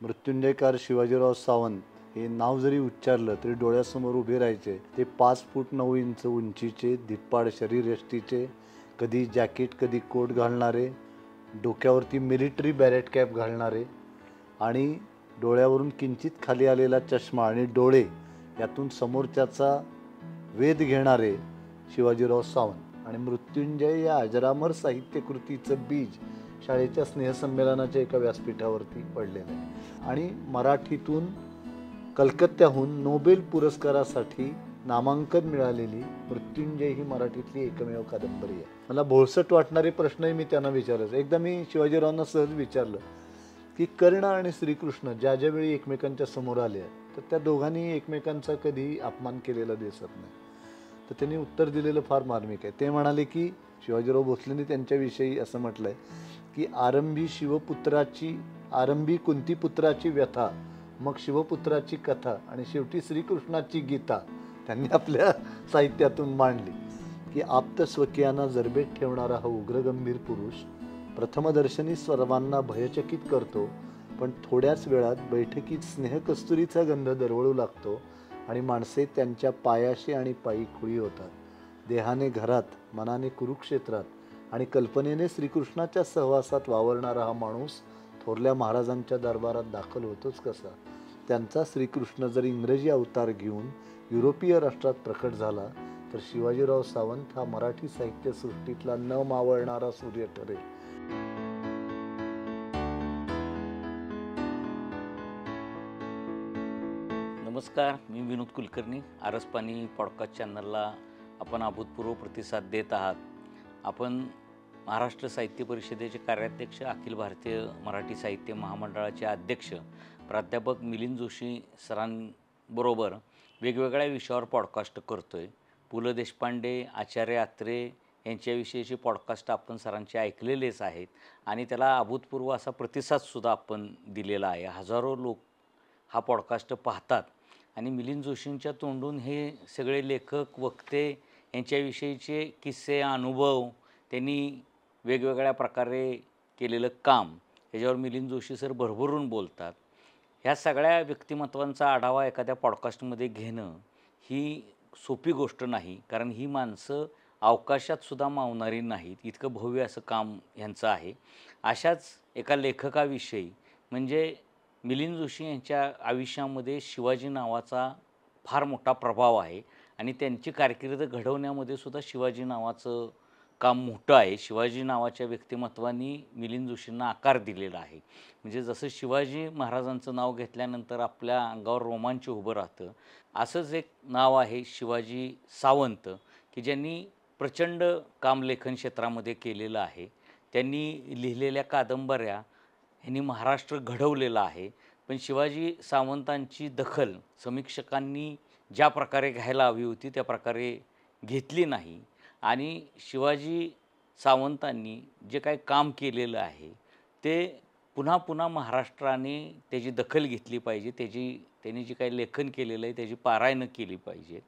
मृत्युंजयकार शिवाजीराव सावंत हे नाव जरी उच्चारलं तरी डोळ्यासमोर उभे राहायचे. ते 5 फूट 9 इंच उंचीचे, धिप्पाड शरीरयष्टीचे, कधी जॅकेट कधी कोट घालणारे, डोक्यावरती मिलिटरी बॅरेट कॅप घालणारे आणि डोळ्यावरून किंचित खाली आलेला चष्मा आणि डोळे यातून समोरच्याचा वेध घेणारे शिवाजीराव सावंत. आणि मृत्युंजय या अजरामर साहित्यकृतीचं बीज शाळेच्या स्नेहसंमेलनाच्या एका व्यासपीठावरती पडलेलं आहे. आणि मराठीतून कलकत्त्याहून नोबेल पुरस्कारासाठी नामांकन मिळालेली मृत्युंजय ही मराठीतली एकमेव कादंबरी आहे. मला भोळसट वाटणारे प्रश्नही मी त्यांना विचारायचो. एकदा मी शिवाजीरावांना सहज विचारलं की कर्ण आणि श्रीकृष्ण ज्या ज्यावेळी एकमेकांच्या समोर आले तर त्या दोघांनी एकमेकांचा कधी अपमान केलेला दिसत नाही. तर त्यांनी उत्तर दिलेलं फार मार्मिक आहे. ते म्हणाले की शिवाजीराव भोसलेंनी त्यांच्याविषयी असं म्हटलं आहे की आरंभी कुंतीपुत्राची व्यथा, मग शिवपुत्राची कथा आणि शेवटी श्रीकृष्णाची गीता त्यांनी आपल्या साहित्यातून मांडली. की आप्तस्वकीयांना जरबेत ठेवणारा हा उग्रगंभीर पुरुष प्रथमदर्शनी सर्वांना भयचकित करतो, पण थोड्याच वेळात बैठकीत स्नेहकस्तुरीचा गंध दरवळू लागतो आणि माणसे त्यांच्या पायाशी आणि पायी खुळी होतात. देहाने घरात, मनाने कुरुक्षेत्रात आणि कल्पनेने श्रीकृष्णाच्या सहवासात वावरणारा हा माणूस थोरल्या महाराजांच्या दरबारात दाखल होतोच कसा? त्यांचा श्रीकृष्ण जर इंग्रजी अवतार घेऊन युरोपीय राष्ट्रात प्रकट झाला तर शिवाजीराव सावंत हा मराठी साहित्यसृष्टीतला न मावळणारा सूर्य ठरेल. नमस्कार, मी विनोद कुलकर्णी. आरसपाणी पॉडकास्ट चॅनलला आपण अभूतपूर्व प्रतिसाद देत आहात. आपण महाराष्ट्र साहित्य परिषदेचे कार्याध्यक्ष, अखिल भारतीय मराठी साहित्य महामंडळाचे अध्यक्ष प्राध्यापक मिलिंद जोशी सरांबरोबर वेगवेगळ्या विषयावर पॉडकास्ट करतो आहे. पु ल देशपांडे, आचार्य अत्रे यांच्याविषयीचे पॉडकास्ट आपण सरांचे ऐकलेलेच आहेत आणि त्याला अभूतपूर्व असा प्रतिसादसुद्धा आपण दिलेला आहे. हजारो लोक हा पॉडकास्ट पाहतात आणि मिलिंद जोशींच्या तोंडून हे सगळे लेखक, वक्ते यांच्याविषयीचे किस्से, अनुभव, त्यांनी वेगवेगळ्या प्रकारे केलेलं काम ह्याच्यावर मिलिंद जोशी सर भरभरून बोलतात. ह्या सगळ्या व्यक्तिमत्वांचा आढावा एखाद्या पॉडकास्टमध्ये घेणं ही सोपी गोष्ट नाही, कारण ही माणसं अवकाशातसुद्धा मावणारी नाहीत. इतकं भव्य असं काम ह्यांचं आहे. अशाच एका लेखकाविषयी म्हणजे मिलिंद जोशी यांच्या आयुष्यामध्ये शिवाजी नावाचा फार मोठा प्रभाव आहे आणि त्यांची कारकीर्द घडवण्यामध्ये सुद्धा शिवाजी नावाचं काम मोठं आहे. शिवाजी नावाच्या व्यक्तिमत्वानी मिलिंद जोशींना आकार दिलेला आहे. म्हणजे जसं शिवाजी महाराजांचं नाव घेतल्यानंतर आपल्या अंगावर रोमांच उभं राहतं, असंच एक नाव आहे शिवाजी सावंत, की ज्यांनी प्रचंड काम लेखन क्षेत्रामध्ये केलेलं आहे. त्यांनी लिहिलेल्या कादंबऱ्या ह्यांनी महाराष्ट्र घडवलेला आहे. पण शिवाजी सावंतांची दखल समीक्षकांनी ज्या प्रकारे घ्यायला हवी होती त्या प्रकारे घेतली नाही आणि शिवाजी सावंतांनी जे काही काम केलेलं आहे ते पुन्हा पुन्हा महाराष्ट्राने त्याची दखल घेतली पाहिजे. त्यांनी जे काही लेखन केलेलं आहे त्याची पारायणं केली पाहिजे.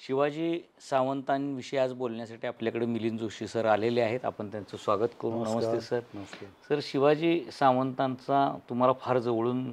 शिवाजी सावंतांविषयी आज बोलण्यासाठी आपल्याकडे मिलिंद जोशी सर आलेले आहेत. आपण त्यांचं स्वागत करू. नमस्ते सर. नमस्ते सर, शिवाजी सावंतांचा तुम्हाला फार जवळून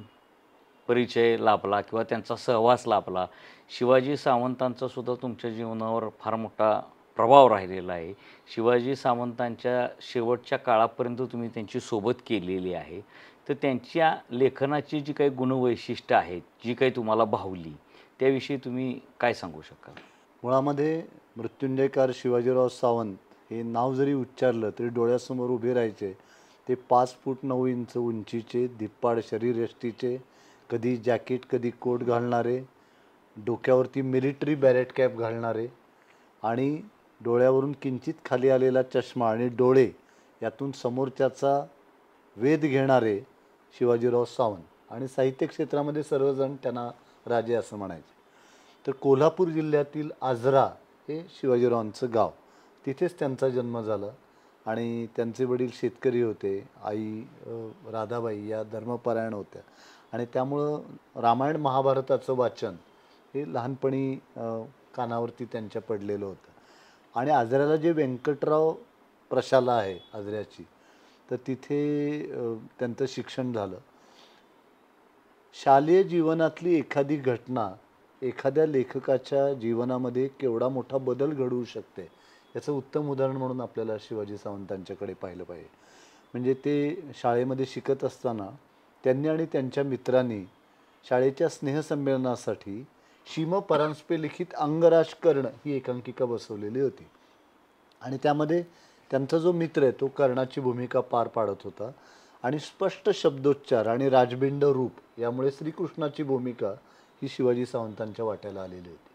परिचय लाभला किंवा त्यांचा सहवास लाभला. शिवाजी सावंतांचा सुद्धा तुमच्या जीवनावर फार मोठा प्रभाव राहिलेला आहे. शिवाजी सावंतांच्या शेवटच्या काळापर्यंत तुम्ही त्यांची सोबत केलेली आहे. तर त्यांच्या लेखनाची जी काही गुणवैशिष्ट्य आहेत, जी काही तुम्हाला भावली, त्याविषयी तुम्ही काय सांगू शकाल? मुळामध्ये मृत्युंजयकार शिवाजीराव सावंत हे नाव जरी उच्चारलं तरी डोळ्यासमोर उभे राहायचे. ते 5 फूट 9 इंच उंचीचे, धिप्पाड शरीरयष्टीचे, कधी जॅकेट कधी कोट घालणारे, डोक्यावरती मिलिटरी बॅरेट कॅप घालणारे आणि डोळ्यावरून किंचित खाली आलेला चष्मा आणि डोळे यातून समोरच्याचा वेध घेणारे शिवाजीराव सावंत. आणि साहित्य क्षेत्रामध्ये सर्वजण त्यांना राजे असं म्हणायचे. तर कोल्हापूर जिल्ह्यातील आजरा हे शिवाजीरावांचं गाव. तिथेच त्यांचा जन्म झाला आणि त्यांचे वडील शेतकरी होते. आई राधाबाई या धर्मपरायण होत्या आणि त्यामुळं रामायण महाभारताचं वाचन हे लहानपणी कानावरती त्यांच्या पडलेलं होतं. आणि आजऱ्याला जे व्यंकटराव प्रशाला आहे आजऱ्याची, तर तिथे त्यांचं शिक्षण झालं. शालेय जीवनातली एखादी घटना एखाद्या लेखकाच्या जीवनामध्ये केवढा मोठा बदल घडवू शकते याचं उत्तम उदाहरण म्हणून आपल्याला शिवाजी सावंतांच्याकडे पाहिलं पाहिजे. म्हणजे ते शाळेमध्ये शिकत असताना त्यांनी आणि त्यांच्या मित्रांनी शाळेच्या स्नेहसंमेलनासाठी शिम परांजपे लिखित अंगराज कर्ण ही एकांकिका बसवलेली होती. आणि त्यामध्ये त्यांचा जो मित्र आहे तो कर्णाची भूमिका पार पाडत होता. आणि स्पष्ट शब्दोच्चार आणि राजबिंड रूप यामुळे श्रीकृष्णाची भूमिका ही शिवाजी सावंतांच्या वाट्याला आलेली होती.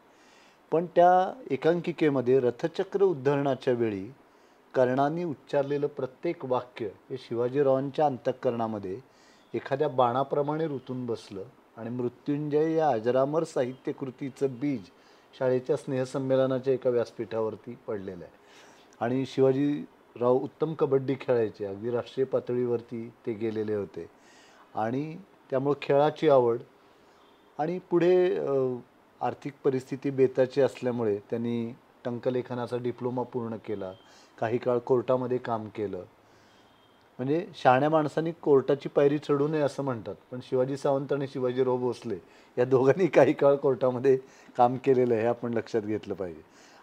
पण त्या एकांकिकेमध्ये रथचक्र उद्धरणाच्या वेळी कर्णाने उच्चारलेलं प्रत्येक वाक्य हे शिवाजीरावांच्या अंतःकरणामध्ये एखाद्या बाणाप्रमाणे रुतून बसलं आणि मृत्युंजय या अजरामर साहित्यकृतीचं बीज शाळेच्या स्नेहसंमेलनाच्या एका व्यासपीठावरती पडलेलं आहे. आणि शिवाजीराव उत्तम कबड्डी खेळायचे, अगदी राष्ट्रीय पातळीवरती ते गेलेले होते. आणि त्यामुळं खेळाची आवड आणि पुढे आर्थिक परिस्थिती बेताची असल्यामुळे त्यांनी टंकलेखनाचा डिप्लोमा पूर्ण केला. काही काळ कोर्टामध्ये काम केलं. म्हणजे शहाण्या माणसांनी कोर्टाची पायरी चढू नये असं म्हणतात, पण शिवाजी सावंत आणि शिवाजीराव भोसले या दोघांनी काही काळ कोर्टामध्ये काम केलेलं आहे हे आपण लक्षात घेतलं पाहिजे.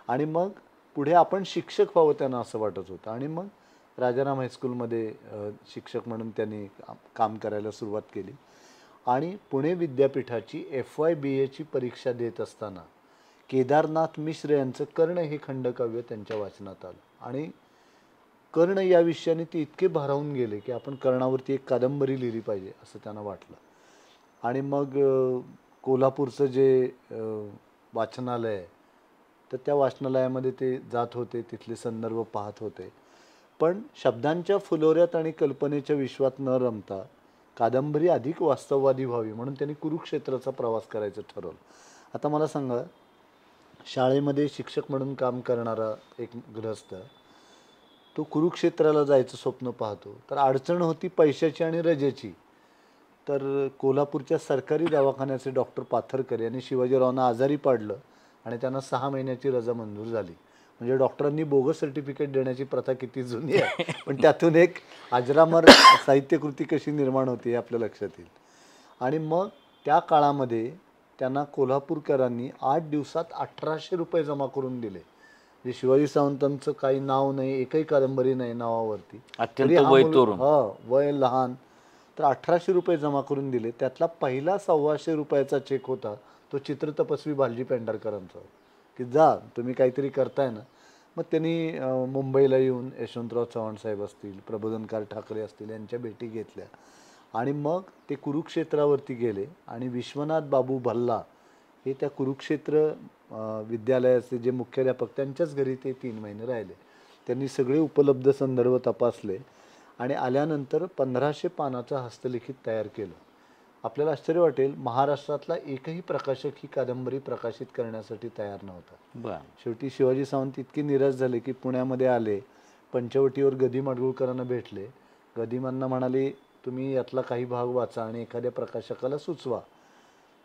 आणि मग पुढे आपण शिक्षक व्हावं त्यांना असं वाटत होतं. आणि मग राजाराम हायस्कूलमध्ये शिक्षक म्हणून त्यांनी काम करायला सुरुवात केली. आणि पुणे विद्यापीठाची FYBAची परीक्षा देत असताना केदारनाथ मिश्र यांचं कर्ण हे खंडकाव्य त्यांच्या वाचनात आलं. आणि कर्ण या विषयाने ते इतके भारावून गेले की आपण कर्णावरती एक कादंबरी लिहिली पाहिजे असं त्यांना वाटलं. आणि मग कोल्हापूरचं जे वाचनालय आहे तर त्या वाचनालयामध्ये ते जात होते, तिथले संदर्भ पाहत होते. पण शब्दांच्या फुलोऱ्यात आणि कल्पनेच्या विश्वात न रमता कादंबरी अधिक वास्तववादी व्हावी म्हणून त्यांनी कुरुक्षेत्राचा प्रवास करायचं ठरवलं. आता मला सांगा, शाळेमध्ये शिक्षक म्हणून काम करणारा एक गृहस्थ तो कुरुक्षेत्राला जायचं स्वप्न पाहतो, तर अडचण होती पैशाची आणि रजेची. तर कोल्हापूरच्या सरकारी दवाखान्याचे डॉक्टर पाथरकर यांनी शिवाजीरावांना आजारी पाडलं आणि त्यांना 6 महिन्याची रजा मंजूर झाली. म्हणजे डॉक्टरांनी बोगस सर्टिफिकेट देण्याची प्रथा किती जुनी आहे, पण त्यातून एक अजरामर साहित्यकृती कशी निर्माण होती हे आपल्या लक्षात येईल. आणि मग त्या काळामध्ये त्यांना कोल्हापूरकरांनी 8 दिवसात 1800 रुपये जमा करून दिले. म्हणजे शिवाजी सावंतांचं काही नाव नाही, एकही कादंबरी नाही नावावरती, अत्यंत वय तरुण. वय लहान, तर 1800 रुपये जमा करून दिले. त्यातला पहिला 125 रुपयाचा चेक होता तो चित्रतपस्वी भालजी पेंढारकरांचा, की जा तुम्ही काहीतरी करताय ना. मग त्यांनी मुंबईला येऊन यशवंतराव चव्हाण साहेब असतील, प्रबोधनकार ठाकरे असतील यांच्या भेटी घेतल्या. आणि मग ते कुरुक्षेत्रावरती गेले आणि विश्वनाथ बाबू भल्ला हे त्या कुरुक्षेत्र विद्यालयाचे जे मुख्याध्यापक त्यांच्याच घरी ते 3 महिने राहिले. त्यांनी सगळे उपलब्ध संदर्भ तपासले आणि आल्यानंतर 1500 पानाचं हस्तलिखित तयार केलं. आपल्याला आश्चर्य वाटेल, महाराष्ट्रातला एकही प्रकाशक ही कादंबरी प्रकाशित करण्यासाठी तयार नव्हता. शेवटी शिवाजी सावंत इतके निराश झाले की पुण्यामध्ये आले, पंचवटीवर गदी माडगुळकरांना भेटले. गदिमांना म्हणाले तुम्ही यातला काही भाग वाचा आणि एखाद्या प्रकाशकाला सुचवा.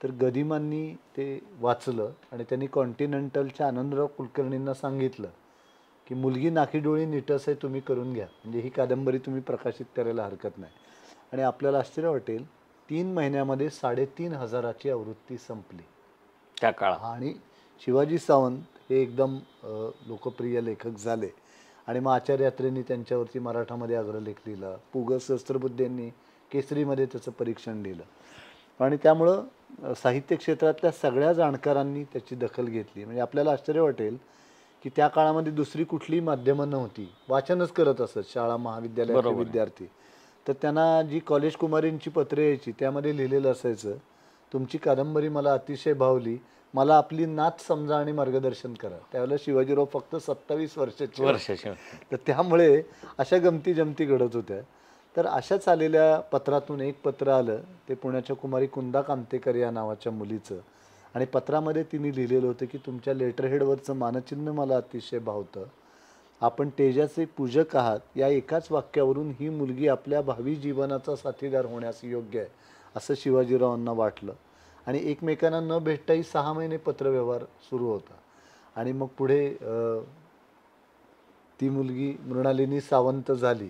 तर गदिमांनी ते वाचलं आणि त्यांनी कॉन्टिनेंटलच्या आनंदराव कुलकर्णींना सांगितलं की मुलगी नाकीडोळी नीटस आहे, तुम्ही करून घ्या, म्हणजे ही कादंबरी तुम्ही प्रकाशित करायला हरकत नाही. आणि आपल्याला आश्चर्य वाटेल, 3 महिन्यामध्ये 3500ची आवृत्ती संपली त्या काळात. आणि शिवाजी सावंत हे एकदम लोकप्रिय लेखक झाले. आणि मग आचार्य यात्रेंनी त्यांच्यावरती मराठामध्ये अग्रलेख लिहिला. पु ग सहस्त्रबुद्धेंनी केसरीमध्ये त्याचं परीक्षण लिहिलं. आणि त्यामुळं साहित्य क्षेत्रातल्या सगळ्या जाणकारांनी त्याची दखल घेतली. म्हणजे आपल्याला आश्चर्य वाटेल की त्या काळामध्ये दुसरी कुठलीही माध्यमं नव्हती, वाचनच करत असत शाळा महाविद्यालयाचे विद्यार्थी. तर त्यांना जी कॉलेज कुमारींची पत्रे यायची त्यामध्ये लिहिलेलं असायचं, तुमची कादंबरी मला अतिशय भावली, मला आपली नात समजा आणि मार्गदर्शन करा. त्यावेळेला शिवाजीराव फक्त 27 वर्षाचे. तर त्यामुळे अशा गमती जमती घडत होत्या. तर अशाच आलेल्या पत्रातून एक पत्र आलं, ते पुण्याच्या कुमारी कुंदा कामतेकर या नावाच्या मुलीचं. आणि पत्रामध्ये तिने लिहिलेलं होतं की तुमच्या लेटरहेडवरचं मानचिन्ह मला अतिशय भावतं, आपण तेजाचे पूजक आहात. या एकाच वाक्यावरून ही मुलगी आपल्या भावी जीवनाचा साथीदार होण्यास योग्य आहे असं शिवाजीरावांना वाटलं. आणि एकमेकांना न भेटताही 6 महिने पत्रव्यवहार सुरू होता. आणि मग पुढे ती मुलगी मृणालिनी सावंत झाली.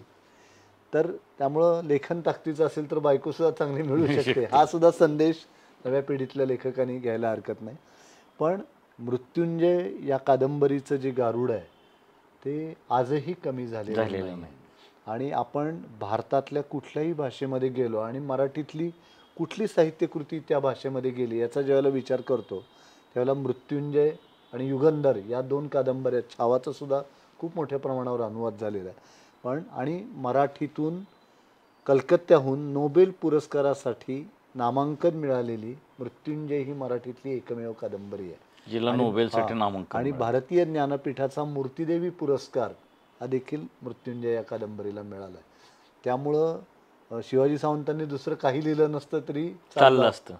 तर त्यामुळं लेखन ताकदीचं असेल तर बायकोसुद्धा चांगली मिळू शकते, हा सुद्धा संदेश नव्या पिढीतल्या लेखकांनी घ्यायला हरकत नाही. पण मृत्युंजय या कादंबरीचं जे गारुड आहे ते आजही कमी झालेलं नाही. आणि आपण भारतातल्या कुठल्याही भाषेमध्ये गेलो आणि मराठीतली कुठली साहित्यकृती त्या भाषेमध्ये गेली याचा ज्यावेळेला विचार करतो त्यावेळेला मृत्युंजय आणि युगंधर या 2 कादंबऱ्या, छावाचा सुद्धा खूप मोठ्या प्रमाणावर अनुवाद झालेला आहे. पण आणि मराठीतून कलकत्त्याहून नोबेल पुरस्कारासाठी नामांकन मिळालेली मृत्युंजय ही मराठीतली एकमेव कादंबरी आहे जिला नोबेलसाठी नामांकन आणि मिळालं. भारतीय ज्ञानपीठाचा मूर्तिदेवी पुरस्कार हा देखील मृत्युंजय या कादंबरीला मिळाला आहे. त्यामुळं शिवाजी सावंतांनी दुसरं काही लिहिलं नसतं तरी चाललं असतं.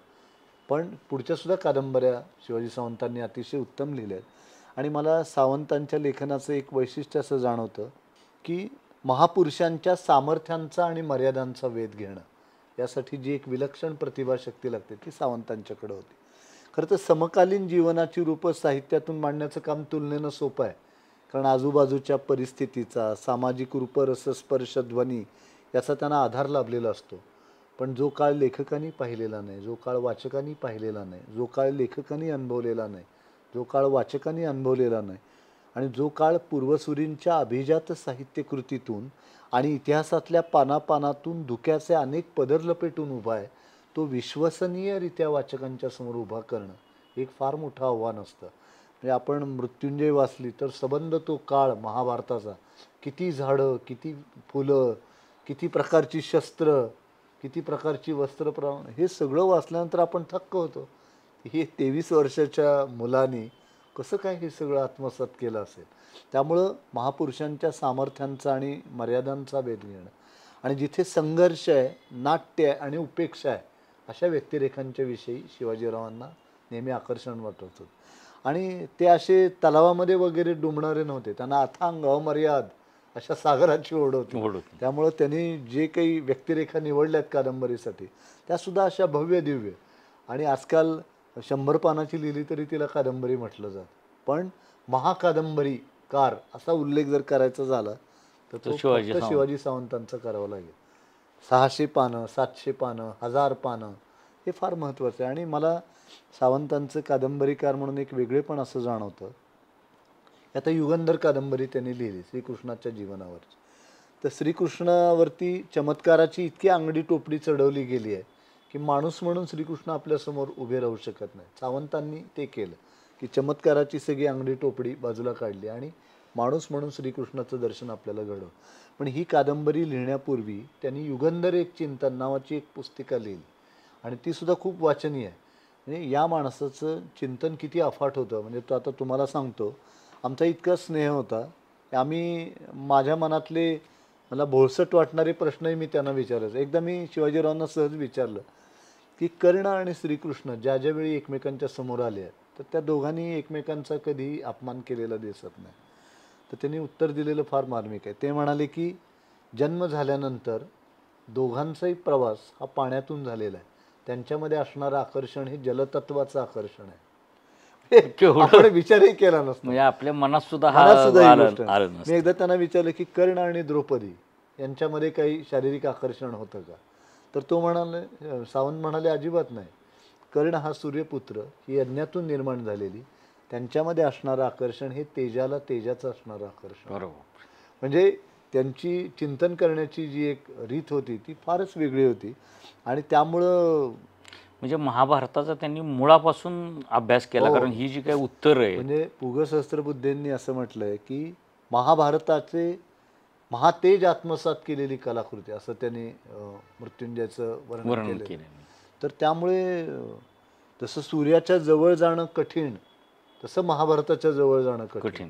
पण पुढच्या सुद्धा कादंबऱ्या शिवाजी सावंतांनी अतिशय उत्तम लिहिल्या आहेत. आणि मला सावंतांच्या लेखनाचं एक वैशिष्ट्य असं जाणवतं की महापुरुषांच्या सामर्थ्यांचा आणि मर्यादांचा वेध घेणं यासाठी जी एक विलक्षण प्रतिभाशक्ती लागते ती सावंतांच्याकडे होती. खरं तर समकालीन जीवनाची रूपं साहित्यातून मांडण्याचं काम तुलनेनं सोपं आहे, कारण आजूबाजूच्या परिस्थितीचा सामाजिक रूपरसस्पर्श ध्वनी याचा त्यांना आधार लाभलेला असतो. पण जो काळ लेखकांनी पाहिलेला नाही, जो काळ वाचकांनी पाहिलेला नाही, जो काळ लेखकांनी अनुभवलेला नाही, जो काळ वाचकांनी अनुभवलेला नाही आणि जो काळ पूर्वसुरींच्या अभिजात साहित्यकृतीतून आणि इतिहासातल्या पानापानातून धुक्याचे अनेक पदर लपेटून उभा आहे, तो विश्वसनीयरित्या वाचकांच्या समोर उभा करणं एक फार मोठं आव्हान असतं. म्हणजे आपण मृत्युंजय वाचली तर संबंध तो काळ महाभारताचा, किती झाडं, किती फुलं, किती प्रकारची शस्त्र, किती प्रकारची वस्त्र, हे सगळं वाचल्यानंतर आपण थक्क होतो. हे 23 वर्षाच्या मुलांनी कसं काय हे सगळं आत्मसात केलं असेल. त्यामुळं महापुरुषांच्या सामर्थ्यांचा आणि मर्यादांचा वेध घेणं आणि जिथे संघर्ष आहे, नाट्य आहे आणि उपेक्षा आहे अशा व्यक्तिरेखांच्या विषयी शिवाजीरावांना नेहमी आकर्षण वाटत होतं. आणि ते असे तलावामध्ये वगैरे डुंबणारे नव्हते, त्यांना अथांग अमर्याद अशा सागराची ओढ होती. त्यामुळं त्यांनी जे काही व्यक्तिरेखा निवडल्यात कादंबरीसाठी त्यासुद्धा अशा भव्य दिव्य आणि आजकाल 100 पानाची लिहिली तरी तिला कादंबरी म्हटलं जातं. पण महाकादंबरीकार असा उल्लेख जर करायचा झाला तर तो फक्त शिवाजी सावंतांचा करावा लागेल. 600 पानं, 700 पानं, 1000 पानं हे फार महत्त्वाचं आहे. आणि मला सावंतांचं कादंबरीकार म्हणून एक वेगळेपण असं जाणवतं. आता युगंधर कादंबरी त्यांनी लिहिली श्रीकृष्णाच्या जीवनावरची. तर श्रीकृष्णावरती चमत्काराची इतकी अंगडी टोपडी चढवली गेली आहे की माणूस म्हणून श्रीकृष्ण आपल्यासमोर उभे राहू शकत नाही. सावंतांनी ते केलं की चमत्काराची सगळी अंगडी टोपडी बाजूला काढली आणि माणूस म्हणून श्रीकृष्णाचं दर्शन आपल्याला घडवलं. पण ही कादंबरी लिहिण्यापूर्वी त्यांनी युगंधर एक चिंतन नावाची एक पुस्तिका लिहिली आणि ती सुद्धा खूप वाचनीय आहे. म्हणजे या माणसाचं चिंतन किती अफाट होतं. म्हणजे तो आता तुम्हाला सांगतो, आमचा इतका स्नेह होता की आम्ही माझ्या मनातले मला भोळसट वाटणारे प्रश्नही मी त्यांना विचारायचो. एकदा मी शिवाजीरावांना सहज विचारलं की कर्ण आणि श्रीकृष्ण ज्या ज्यावेळी एकमेकांच्या समोर आले आहेत तर त्या दोघांनी एकमेकांचा कधीही अपमान केलेला दिसत नाही. तर त्यांनी उत्तर दिलेलं फार मार्मिक आहे. ते म्हणाले की जन्म झाल्यानंतर दोघांचाही प्रवास हा पाण्यातून झालेला आहे. त्यांच्यामध्ये असणारं आकर्षण हे जलतत्वाचं आकर्षण आहे. आपण विचारही केला नसतो. म्हणजे आपल्या मनात सुद्धा मी एकदा त्यांना विचारलं की कर्ण आणि द्रौपदी यांच्यामध्ये काही शारीरिक आकर्षण होतं का. तर तो म्हणाले, सावंत म्हणाले अजिबात नाही. कर्ण हा सूर्यपुत्र ही यज्ञातून निर्माण झालेली, त्यांच्यामध्ये असणारं आकर्षण हे तेजाला तेजाचं असणारं आकर्षण. बरोबर. म्हणजे त्यांची चिंतन करण्याची जी एक रीत होती ती फारच वेगळी होती. आणि त्यामुळं म्हणजे महाभारताचा त्यांनी मुळापासून अभ्यास केला. कारण ही जी काही उत्तर आहे, म्हणजे पुग सहस्त्रबुद्धेंनी असं म्हटलंय की महाभारताचे महातेज आत्मसात केलेली कलाकृती असं त्यांनी मृत्युंजयचं वर्णन केलं. तर त्यामुळे जसं सूर्याच्या जवळ जाणं कठीण तसं महाभारताच्या जवळ जाणं कठीण.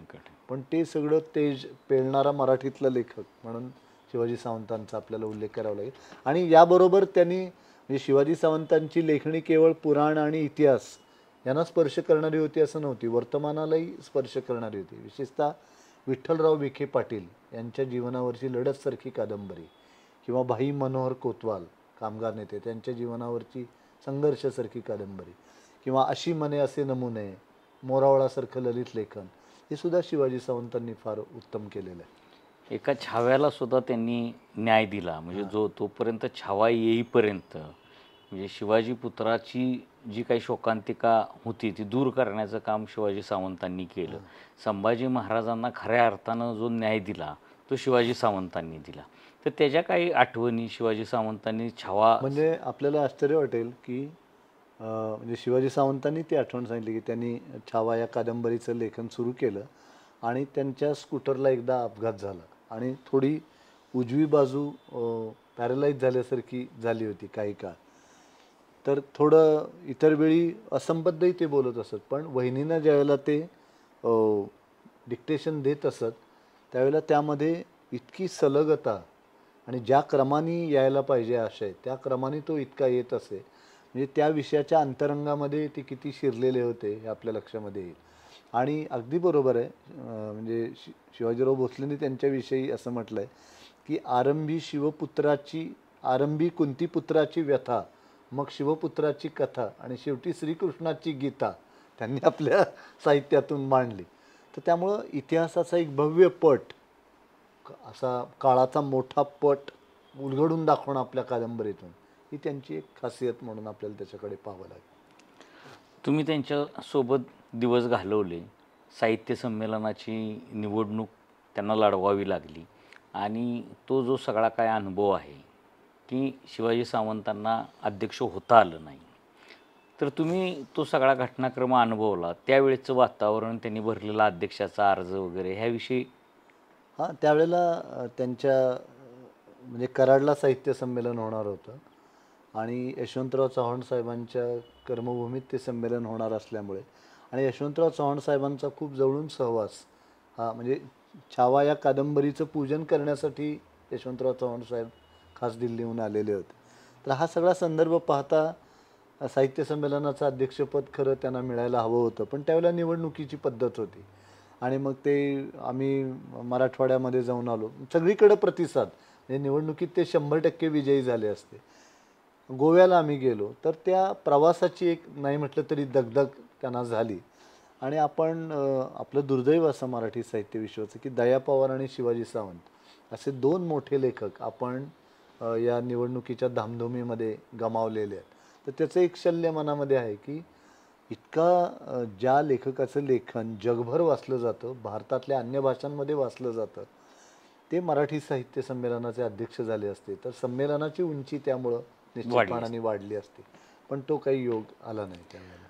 पण ते सगळं तेज पेलणारा मराठीतला लेखक म्हणून शिवाजी सावंतांचा आपल्याला उल्लेख करावा लागेल. आणि याबरोबर त्यांनी म्हणजे शिवाजी सावंतांची लेखणी केवळ पुराण आणि इतिहास यांना स्पर्श करणारी होती असं नव्हती, वर्तमानालाही स्पर्श करणारी होती. विशेषतः विठ्ठलराव विखे पाटील यांच्या जीवनावरची लढतसारखी कादंबरी किंवा भाई मनोहर कोतवाल कामगार नेते त्यांच्या जीवनावरची संघर्षासारखी कादंबरी किंवा अशी मने असे नमुने, मोरावळासारखं ललित लेखन हे सुद्धा शिवाजी सावंतांनी फार उत्तम केलेलं आहे. एका छाव्याला सुद्धा त्यांनी न्याय दिला. म्हणजे जो तोपर्यंत छावा येईपर्यंत म्हणजे शिवाजी पुत्राची जी काही शोकांतिका होती ती दूर करण्याचं काम शिवाजी सावंतांनी केलं. संभाजी महाराजांना खऱ्या अर्थानं जो न्याय दिला तो शिवाजी सावंतांनी दिला. तर त्याच्या काही आठवणी शिवाजी सावंतांनी छावा म्हणजे आपल्याला आश्चर्य वाटेल की म्हणजे शिवाजी सावंतांनी ती आठवण सांगितली की त्यांनी छावा या कादंबरीचं लेखन सुरू केलं आणि त्यांच्या स्कूटरला एकदा अपघात झाला आणि थोडी उजवी बाजू पॅरलाइज झाल्यासारखी झाली होती काही काळ. तर थोडं इतर वेळी असंबद्धही ते बोलत असत, पण वहिनींना ज्यावेळेला ते डिक्टेशन देत असत त्यावेळेला त्यामध्ये इतकी सलगता आणि ज्या क्रमाने यायला पाहिजे आशय त्या क्रमाने तो इतका येत असे. म्हणजे त्या विषयाच्या अंतरंगामध्ये ते किती शिरलेले होते हे आपल्या लक्षामध्ये येईल. आणि अगदी बरोबर आहे, म्हणजे शिवाजीराव भोसलेंनी त्यांच्याविषयी असं म्हटलं आहे की आरंभी कुंतीपुत्राची व्यथा, मग शिवपुत्राची कथा आणि शेवटी श्रीकृष्णाची गीता त्यांनी आपल्या साहित्यातून मांडली. तर त्यामुळं इतिहासाचा एक भव्य पट, असा काळाचा मोठा पट उलगडून दाखवणं आपल्या कादंबरीतून ही त्यांची एक खासियत म्हणून आपल्याला त्याच्याकडे पाहावं लागेल. तुम्ही त्यांच्यासोबत दिवस घालवले. साहित्य संमेलनाची निवडणूक त्यांना लढवावी लागली आणि तो जो सगळा काय अनुभव आहे की शिवाजी सावंतांना अध्यक्ष होता आलं नाही. तर तुम्ही तो सगळा घटनाक्रम अनुभवला. त्यावेळेचं वातावरण, त्यांनी भरलेला अध्यक्षाचा अर्ज वगैरे ह्याविषयी. हां, त्यावेळेला त्यांच्या म्हणजे कराडला साहित्य संमेलन होणार होतं आणि यशवंतराव चव्हाण साहेबांच्या कर्मभूमीत ते संमेलन होणार असल्यामुळे आणि यशवंतराव चव्हाण साहेबांचा खूप जवळून सहवास हा म्हणजे छावा या कादंबरीचं पूजन करण्यासाठी यशवंतराव चव्हाण साहेब खास दिल्लीहून आलेले होते. तर हा सगळा संदर्भ पाहता साहित्य संमेलनाचं अध्यक्षपद खरं त्यांना मिळायला हवं होतं, पण त्यावेळेला निवडणुकीची पद्धत होती आणि मग ते आम्ही मराठवाड्यामध्ये जाऊन आलो. सगळीकडे प्रतिसाद, म्हणजे निवडणुकीत ते 100% विजयी झाले असते. गोव्याला आम्ही गेलो तर त्या प्रवासाची एक नाही म्हटलं तरी दगदग त्यांना झाली आणि आपण आपलं दुर्दैव असं मराठी साहित्य विश्वाचं की दया पवार आणि शिवाजी सावंत असे दोन मोठे लेखक आपण या निवडणुकीच्या धामधुमीमध्ये गमावलेले आहेत. तर त्याचं एक शल्य मनामध्ये आहे की इतका ज्या लेखकाचं लेखन जगभर वाचलं जातं, भारतातल्या अन्य भाषांमध्ये वाचलं जातं, ते मराठी साहित्य संमेलनाचे अध्यक्ष झाले असते तर संमेलनाची उंची त्यामुळं निश्चितपणाने वाढली असते, पण तो काही योग आला नाही त्यावेळेला.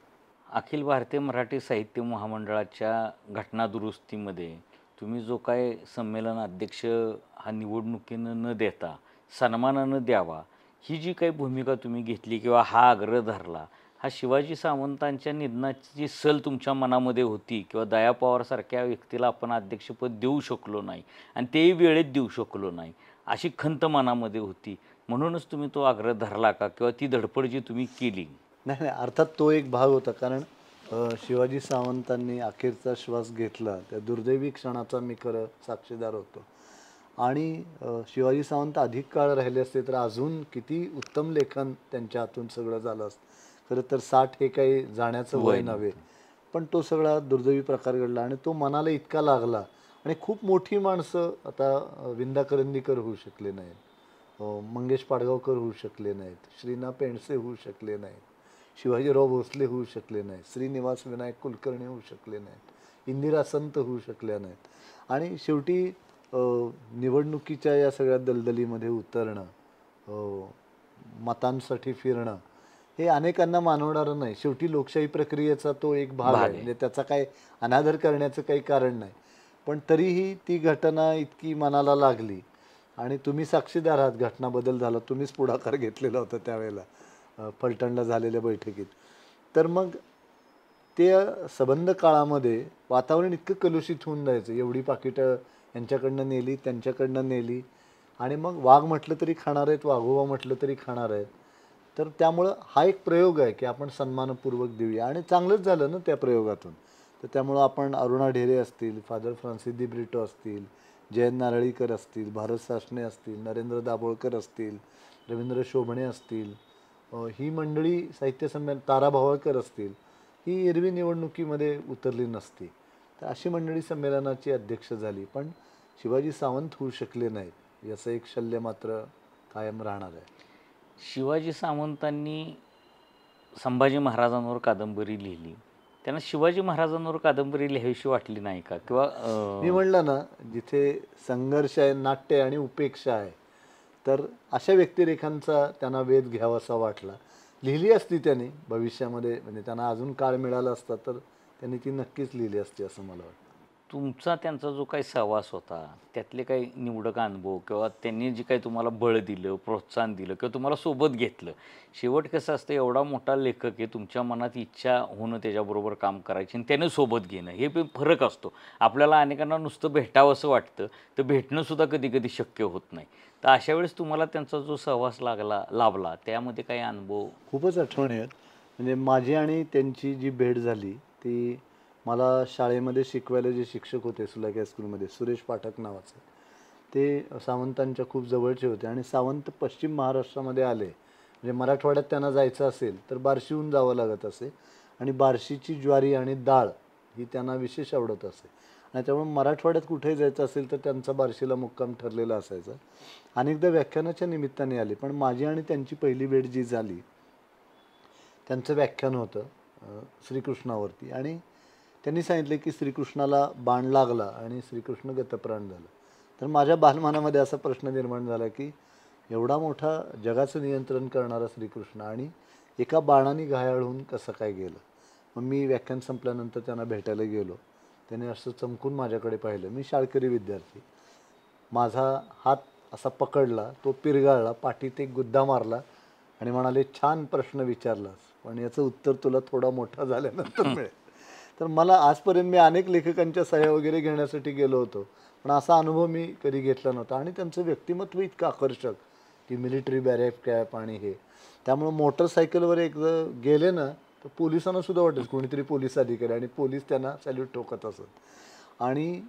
अखिल भारतीय मराठी साहित्य महामंडळाच्या घटना दुरुस्तीमध्ये तुम्ही जो काय संमेलन अध्यक्ष हा निवडणुकीनं न देता सन्मानानं द्यावा ही जी काही भूमिका तुम्ही घेतली किंवा हा आग्रह धरला, हा शिवाजी सावंतांच्या निधनाची जी सल तुमच्या मनामध्ये होती किंवा दया पवारसारख्या व्यक्तीला आपण अध्यक्षपद देऊ शकलो नाही आणि तेही वेळेत देऊ शकलो नाही अशी खंत मनामध्ये होती, म्हणूनच तुम्ही तो आग्रह धरला का किंवा ती धडपड जी तुम्ही केली? नाही नाही, अर्थात तो एक भाग होता, कारण शिवाजी सावंतांनी अखेरचा श्वास घेतला त्या दुर्दैवी क्षणाचा मी खरं साक्षीदार होतो आणि शिवाजी सावंत अधिक काळ राहिले असते तर अजून किती उत्तम लेखन त्यांच्या हातून सगळं झालं असतं. खरं तर 60 हे काही जाण्याचं वय नव्हे, पण तो सगळा दुर्दैवी प्रकार घडला आणि तो मनाला इतका लागला आणि खूप मोठी माणसं आता विंदा करंदीकर होऊ शकले नाहीत, मंगेश पाडगावकर होऊ शकले नाहीत, श्रीना पेंडसे होऊ शकले नाहीत, शिवाजीराव भोसले होऊ शकले नाहीत, श्रीनिवास विनायक कुलकर्णी होऊ शकले नाहीत, इंदिरा संत होऊ शकल्या नाहीत आणि शेवटी निवडणुकीच्या या सगळ्या दलदलीमध्ये उतरणं, मतांसाठी फिरणं हे अनेकांना मानवणारं नाही. शेवटी लोकशाही प्रक्रियेचा तो एक भाग आहे, म्हणजे त्याचा काय अनादर करण्याचं काही कारण नाही, पण तरीही ती घटना इतकी मनाला लागली आणि तुम्ही साक्षीदार आहात, घटना बदल झाला, तुम्हीच पुढाकार घेतलेला होता त्यावेळेला फलटणला झालेल्या बैठकीत. तर मग ते सबंध काळामध्ये वातावरण इतकं कलुषित होऊन जायचं, एवढी पाकिटं यांच्याकडनं नेली त्यांच्याकडनं नेली आणि मग वाघ म्हटलं तरी खाणार आहेत, वाघोबा म्हटलं तरी खाणार आहेत. तर त्यामुळं हा एक प्रयोग आहे की आपण सन्मानपूर्वक देऊया आणि चांगलंच झालं ना त्या प्रयोगातून. तर त्यामुळं आपण अरुणा ढेरे असतील, फादर फ्रान्सिस दी ब्रिटो असतील, जयंत नारळीकर असतील, भारत सासणे असतील, नरेंद्र दाभोळकर असतील, रवींद्र शोभणे असतील, ही मंडळी साहित्य संमेलन, तारा भावळकर असतील, ही एरवी निवडणुकीमध्ये उतरली नसती. तर अशी मंडळी संमेलनाची अध्यक्ष झाली, पण शिवाजी सावंत होऊ शकले नाहीत याचं एक शल्य मात्र कायम राहणार आहे. शिवाजी सावंतांनी संभाजी महाराजांवर कादंबरी लिहिली, त्यांना शिवाजी महाराजांवर कादंबरी लिहावीशी वाटली नाही का? किंवा मी म्हणलं ना, जिथे संघर्ष आहे, नाट्य आणि उपेक्षा आहे, तर अशा व्यक्तिरेखांचा त्यांना वेध घ्यावासा वाटला. लिहिली असती त्यांनी भविष्यामध्ये, म्हणजे त्यांना अजून काळ मिळाला असता तर त्यांनी ती नक्कीच लिहिली असती असं मला वाटतं. तुमचा त्यांचा जो काही सहवास होता, त्यातले काही निवडक अनुभव किंवा त्यांनी जे काही तुम्हाला बळ दिलं, प्रोत्साहन दिलं किंवा तुम्हाला सोबत घेतलं, शेवट कसं असतं, एवढा मोठा लेखक आहे, तुमच्या मनात इच्छा होणं त्याच्याबरोबर काम करायची आणि त्याने सोबत घेणं, हे पण फरक असतो. आपल्याला अनेकांना नुसतं भेटावं असं वाटतं, तर भेटणंसुद्धा कधी कधी शक्य होत नाही. तर अशा वेळेस तुम्हाला त्यांचा जो सहवास लाभला, त्यामध्ये काही अनुभव? खूपच आठवणी आहेत. म्हणजे माझी आणि त्यांची जी भेट झाली ती, मला शाळेमध्ये शिकवायला जे शिक्षक होते सुलाकी हायस्कूलमध्ये, सुरेश पाठक नावाचे, ते सावंतांच्या खूप जवळचे होते. आणि सावंत पश्चिम महाराष्ट्रामध्ये आले म्हणजे मराठवाड्यात त्यांना जायचं असेल तर बार्शीहून जावं लागत असे. आणि बार्शीची ज्वारी आणि डाळ ही त्यांना विशेष आवडत असे. आणि त्यामुळे मराठवाड्यात कुठेही जायचं असेल तर त्यांचा बार्शीला मुक्काम ठरलेला असायचा. अनेकदा व्याख्यानाच्या निमित्ताने आले, पण माझी आणि त्यांची पहिली भेट जी झाली, त्यांचं व्याख्यान होतं श्रीकृष्णावरती. आणि त्यांनी सांगितले की श्रीकृष्णाला बाण लागला आणि श्रीकृष्ण गतप्राण झाला. तर माझ्या बालमनामध्ये असा प्रश्न निर्माण झाला की एवढा मोठा जगाचं नियंत्रण करणारा श्रीकृष्ण आणि एका बाणाने घायाळ होऊन कसं काय गेलं. मग मी व्याख्यान संपल्यानंतर त्यांना भेटायला गेलो. त्याने असं चमकून माझ्याकडे पाहिलं. मी शाळकरी विद्यार्थी. माझा हात असा पकडला, तो पिरगाळला, पाठीत एक गुद्दा मारला आणि म्हणाले, छान प्रश्न विचारलास, पण याचं उत्तर तुला थोडा मोठा झाल्यानंतर मिळेल. तर मला आजपर्यंत मी अनेक लेखकांच्या सह्या वगैरे घेण्यासाठी गेलो होतो, पण असा अनुभव मी कधी घेतला नव्हता. आणि त्यांचं व्यक्तिमत्व इतकं आकर्षक की मिलिटरी बॅरेक कॅप आणि हे, त्यामुळं मोटरसायकलवर एकदा गेले ना तर पोलिसांना सुद्धा वाटत कोणीतरी पोलीस अधिकारी, आणि पोलीस त्यांना सॅल्यूट ठोकत असत. आणि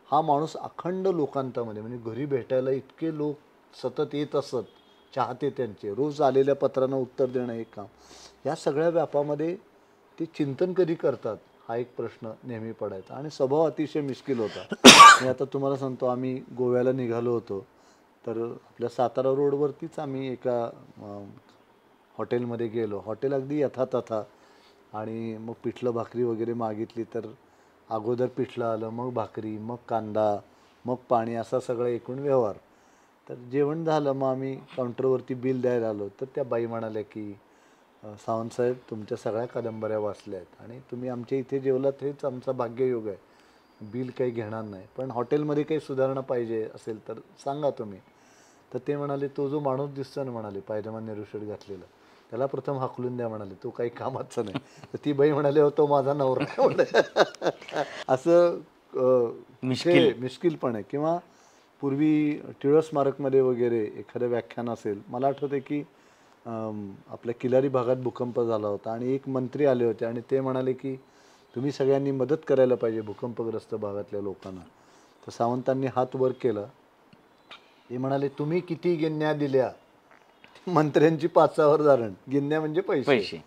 हा माणूस अखंड लोकांतामध्ये, म्हणजे घरी भेटायला इतके लोक सतत येत असत, चाहते त्यांचे, रोज आलेल्या पत्रांना उत्तर देणं हे काम, या सगळ्या व्यापामध्ये ते चिंतन कधी करतात हा एक प्रश्न नेहमी पडायचा. आणि स्वभाव अतिशय मिश्किल होता. मी आता तुम्हाला सांगतो, आम्ही गोव्याला निघालो होतो, तर आपल्या सातारा रोडवरतीच आम्ही एका हॉटेलमध्ये गेलो. हॉटेल अगदी यथातथा. आणि मग पिठलं भाकरी वगैरे मागितली तर अगोदर पिठलं आलं, मग भाकरी, मग कांदा, मग पाणी, असा सगळा एकूण व्यवहार. तर जेवण झालं, मग आम्ही काउंटरवरती बिल द्यायला आलो, तर त्या बाई म्हणाल्या की सावंतसाहेब, तुमच्या सगळ्या कादंबऱ्या वाचल्या आहेत आणि तुम्ही आमच्या इथे जेवलात, हेच आमचा भाग्ययोग आहे. बिल काही घेणार नाही, पण हॉटेलमध्ये काही सुधारणा पाहिजे असेल तर सांगा तुम्ही. तर ते म्हणाले, तो जो माणूस दिसतो ना, म्हणाले पायजमा नेरुशर्ट घातलेला, त्याला प्रथम हाकलून द्या म्हणाले, तो काही कामाचा नाही. तर ती बाई म्हणाले, हो तो माझा नवरा आहे. असं मिश्किलपण आहे. किंवा पूर्वी टिळक स्मारकमध्ये वगैरे एखादं व्याख्यान असेल, मला आठवतं की आपल्या किल्लारी भागात भूकंप झाला होता आणि एक मंत्री आले होते आणि ते म्हणाले की तुम्ही सगळ्यांनी मदत करायला पाहिजे भूकंपग्रस्त भागातल्या लोकांना. तर सावंतांनी हात वर केला. ते म्हणाले, तुम्ही किती गिन्या दिल्या? मंत्र्यांची पाचावर धारण. गिन्या म्हणजे पैसे.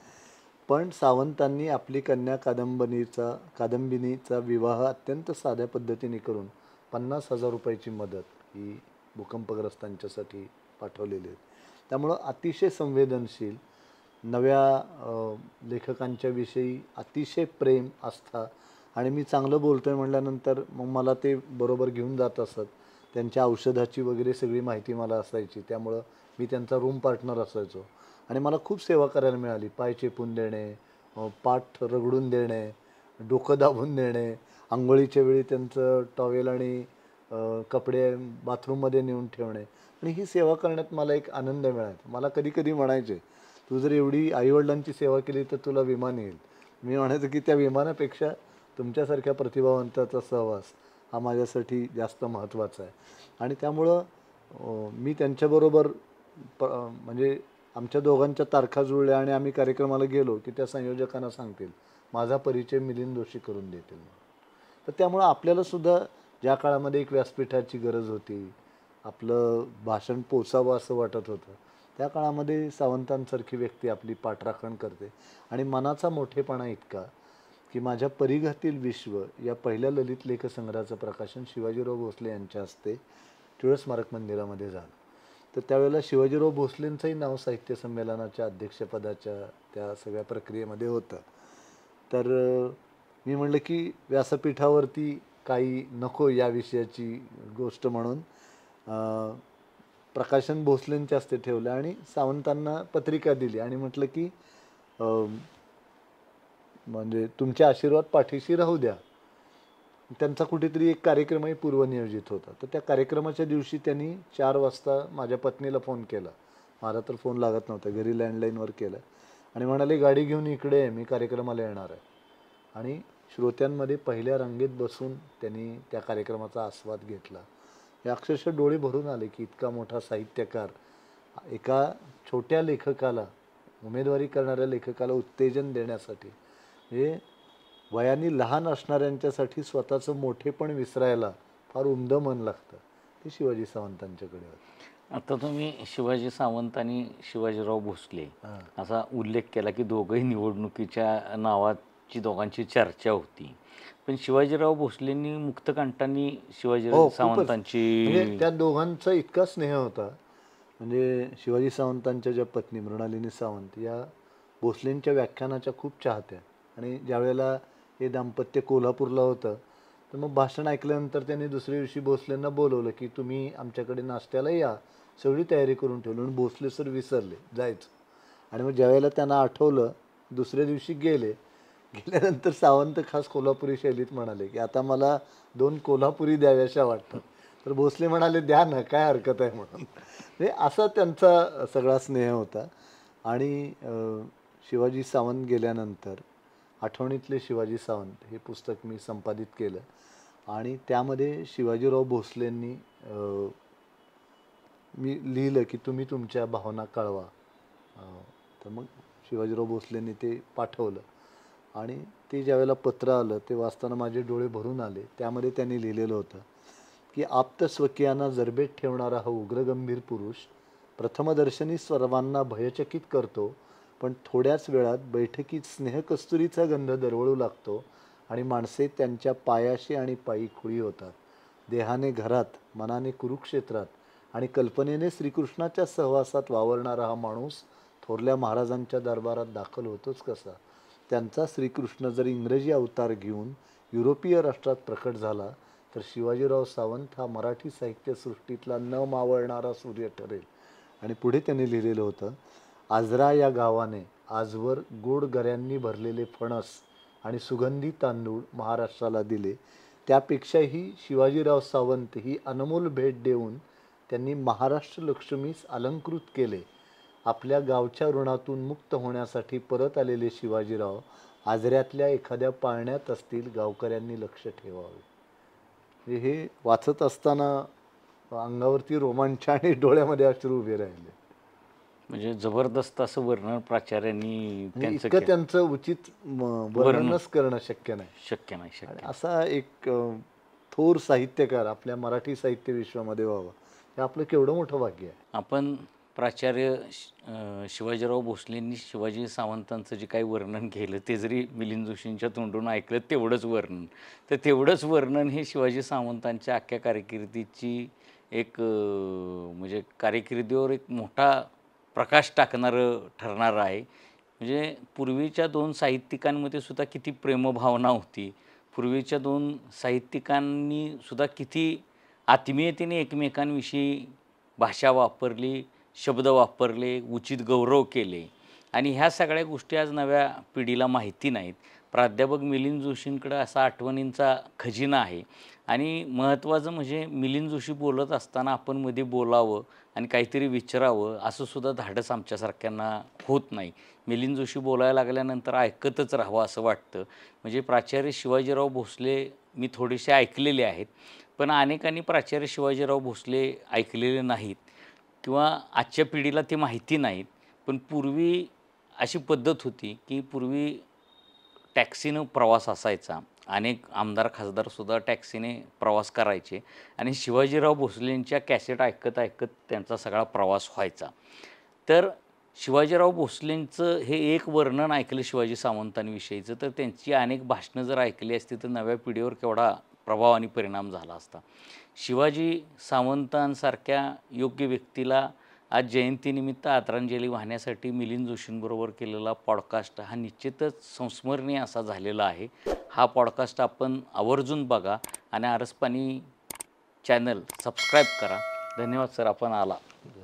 पण सावंतांनी आपली कन्या कादंबिनीचा विवाह अत्यंत साध्या पद्धतीने करून 50,000 रुपयाची मदत ही भूकंपग्रस्तांच्यासाठी पाठवलेली आहे. त्यामुळं अतिशय संवेदनशील, नव्या लेखकांच्या विषयी अतिशय प्रेम, आस्था. आणि मी चांगलं बोलतोय म्हटल्यानंतर मग मला ते बरोबर घेऊन जात असत. त्यांच्या औषधाची वगैरे सगळी माहिती मला असायची, त्यामुळं मी त्यांचा रूम पार्टनर असायचो. आणि मला खूप सेवा करायला मिळाली. पाय चेपून देणे, पाठ रगडून देणे, डोकं दाबून देणे, आंघोळीच्या वेळी त्यांचं टॉवेल आणि कपडे बाथरूममध्ये नेऊन ठेवणे. आणि ही सेवा करण्यात मला एक आनंद मिळाला. मला कधी कधी म्हणायचे, तू जर एवढी आईवडिलांची सेवा केली तर तुला विमान येईल. मी म्हणायचो की त्या विमानापेक्षा तुमच्यासारख्या प्रतिभावंताचा सहवास हा माझ्यासाठी जास्त महत्त्वाचा आहे. आणि त्यामुळं मी त्यांच्याबरोबर म्हणजे आमच्या दोघांच्या तारखा जुळल्या आणि आम्ही कार्यक्रमाला गेलो की त्या संयोजकांना सांगतील, माझा परिचय मिलिंद जोशी करून देतील. तर त्यामुळं आपल्यालासुद्धा ज्या काळामध्ये एक व्यासपीठाची गरज होती, आपलं भाषण पोचावं असं वाटत होतं, त्या काळामध्ये सावंतांसारखी व्यक्ती आपली पाठराखण करते. आणि मनाचा मोठेपणा इतका की माझ्या परिघातील विश्व या पहिल्या ललित लेखसंग्रहाचं प्रकाशन शिवाजीराव भोसले यांच्या हस्ते टिळक स्मारक मंदिरामध्ये झालं. तर त्यावेळेला शिवाजीराव भोसलेंचंही नाव साहित्य संमेलनाच्या अध्यक्षपदाच्या त्या सगळ्या प्रक्रियेमध्ये होतं. तर मी म्हणलं की व्यासपीठावरती काही नको या विषयाची गोष्ट म्हणून प्रकाशन भोसलेंच्या हस्ते ठेवलं आणि सावंतांना पत्रिका दिली आणि म्हटलं की म्हणजे तुमचे आशीर्वाद पाठीशी राहू द्या. त्यांचा कुठेतरी एक कार्यक्रमही पूर्वनियोजित होता. तर त्या कार्यक्रमाच्या दिवशी त्यांनी 4 वाजता माझ्या पत्नीला फोन केला. मला तर फोन लागत नव्हता, घरी लँडलाईनवर केलं आणि म्हणाले गाडी घेऊन इकडे आहे, मी कार्यक्रमाला येणार आहे. आणि श्रोत्यांमध्ये पहिल्या रांगेत बसून त्यांनी त्या कार्यक्रमाचा आस्वाद घेतला. हे अक्षरशः डोळे भरून आले की इतका मोठा साहित्यकार एका छोट्या लेखकाला, उमेदवारी करणाऱ्या लेखकाला उत्तेजन देण्यासाठी, हे वयाने लहान असणाऱ्यांच्यासाठी स्वतःचं मोठेपण विसरायला फार उमदं मन लागतं. ते शिवाजी सावंतांच्याकडे होतं. आता तुम्ही शिवाजी सावंत आणि शिवाजीराव भोसले असा उल्लेख केला की दोघंही निवडणुकीच्या नावाची दोघांची चर्चा होती. पण शिवाजीराव भोसलेंनी मुक्तकांतांनी शिवाजीराव सावंतांची म्हणजे त्या दोघांचा इतका स्नेह होता. म्हणजे शिवाजी सावंतांच्या ज्या पत्नी मृणालिनी सावंत या भोसलेंच्या व्याख्यानाच्या खूप चाहत्या आणि ज्यावेळेला हे दाम्पत्य कोल्हापूरला होतं तर मग भाषण ऐकल्यानंतर त्यांनी दुसऱ्या दिवशी भोसलेंना बोलवलं की तुम्ही आमच्याकडे नाश्त्याला या, सगळी तयारी करून ठेवली. आणि भोसले सर विसरले जायचं. आणि मग ज्यावेळेला त्यांना आठवलं दुसऱ्या दिवशी गेल्यानंतर सावंत खास कोल्हापुरी शैलीत म्हणाले की आता मला 2 कोल्हापुरी द्याव्याशा वाटतात. तर भोसले म्हणाले द्या ना, काय हरकत आहे म्हणून. म्हणजे असा त्यांचा सगळा स्नेह होता. आणि शिवाजी सावंत गेल्यानंतर आठवणीतले शिवाजी सावंत हे पुस्तक मी संपादित केलं आणि त्यामध्ये शिवाजीराव भोसलेंनी मी लिहिलं की तुम्ही तुमच्या भावना कळवा. तर मग शिवाजीराव भोसलेंनी ते पाठवलं आणि ते ज्यावेळेला पत्र आलं ते वाचताना माझे डोळे भरून आले. त्यामध्ये त्यांनी लिहिलेलं होतं की आप्त स्वकीयांना जरबेत ठेवणारा हा उग्रगंभीर पुरुष प्रथमदर्शनी सर्वांना भयचकित करतो, पण थोड्याच वेळात बैठकीत स्नेहकस्तुरीचा गंध दरवळू लागतो आणि माणसे त्यांच्या पायाशी आणि पायी खुळी होतात. देहाने घरात, मनाने कुरुक्षेत्रात आणि कल्पनेने श्रीकृष्णाच्या सहवासात वावरणारा हा माणूस थोरल्या महाराजांच्या दरबारात दाखल होतोच कसा? त्यांचा श्रीकृष्ण जर इंग्रजी अवतार घेऊन युरोपीय राष्ट्रात प्रकट झाला तर शिवाजीराव सावंत हा मराठी साहित्यसृष्टीतला न मावळणारा सूर्य ठरेल. आणि पुढे त्यांनी लिहिलेलं होतं, आजरा या गावाने आजवर गोड गऱ्यांनी भरलेले फणस आणि सुगंधी तांदूळ महाराष्ट्राला दिले. त्यापेक्षाही शिवाजीराव सावंत ही अनमोल भेट देऊन त्यांनी महाराष्ट्र लक्ष्मीस अलंकृत केले. आपल्या गावच्या ऋणातून मुक्त होण्यासाठी परत आलेले शिवाजीराव आजऱ्यातल्या एखाद्या पाळण्यात असतील, गावकऱ्यांनी लक्ष ठेवावे. हे वाचत असताना अंगावरती रोमांच आणि डोळ्यामध्ये अश्रू उभे राहिले. म्हणजे जबरदस्त असं वर्णन प्राचार्यांनी इतकं त्यांचं उचित वर्णनच करणं शक्य नाही. असा एक थोर साहित्यकार आपल्या मराठी साहित्य विश्वामध्ये व्हावा हे आपलं केवढं मोठं भाग्य आहे. आपण प्राचार्य शिवाजीराव भोसलेंनी शिवाजी सावंतांचं जे काही वर्णन केलं ते जरी मिलिंद जोशींच्या तोंडून ऐकलं तेवढंच वर्णन हे शिवाजी सावंतांच्या अख्ख्या कारकिर्दीची एक म्हणजे कारकिर्दीवर एक मोठा प्रकाश टाकणारं ठरणारं आहे. म्हणजे पूर्वीच्या 2 साहित्यिकांमध्ये सुद्धा किती प्रेमभावना होती, पूर्वीच्या 2 साहित्यिकांनी सुद्धा किती आत्मीयतेने एकमेकांविषयी भाषा वापरली, शब्द वापरले, उचित गौरव केले आणि ह्या सगळ्या गोष्टी आज नव्या पिढीला माहिती नाहीत. प्राध्यापक मिलिंद जोशींकडं असा आठवणींचा खजिना आहे आणि महत्त्वाचं म्हणजे मिलिंद जोशी बोलत असताना आपण मध्ये बोलावं आणि काहीतरी विचारावं असं सुद्धा धाडस आमच्यासारख्यांना होत नाही. मिलिंद जोशी बोलायला लागल्यानंतर ऐकतच राहावं असं वाटतं. म्हणजे प्राचार्य शिवाजीराव भोसले मी थोडेसे ऐकलेले आहेत, पण अनेकांनी प्राचार्य शिवाजीराव भोसले ऐकलेले नाहीत किंवा आजच्या पिढीला ते माहिती नाहीत. पण पूर्वी अशी पद्धत होती की पूर्वी टॅक्सीनं प्रवास असायचा. अनेक आमदार खासदारसुद्धा टॅक्सीने प्रवास करायचे आणि शिवाजीराव भोसलेंच्या कॅसेट ऐकत ऐकत त्यांचा सगळा प्रवास व्हायचा. तर शिवाजीराव भोसलेंचं हे एक वर्णन ऐकलं शिवाजी सावंतांविषयीचं तर त्यांची अनेक भाषणं जर ऐकली असती तर नव्या पिढीवर केवढा प्रभाव आणि परिणाम झाला असता. शिवाजी सावंतांसारख्या योग्य व्यक्तीला आज जयंतीनिमित्त आदरांजली वाहण्यासाठी मिलिंद जोशींबरोबर केलेला पॉडकास्ट हा निश्चितच संस्मरणीय असा झालेला आहे. हा पॉडकास्ट आपण आवर्जून बघा आणि आरसपाणी चॅनल सबस्क्राईब करा. धन्यवाद सर, आपण आला.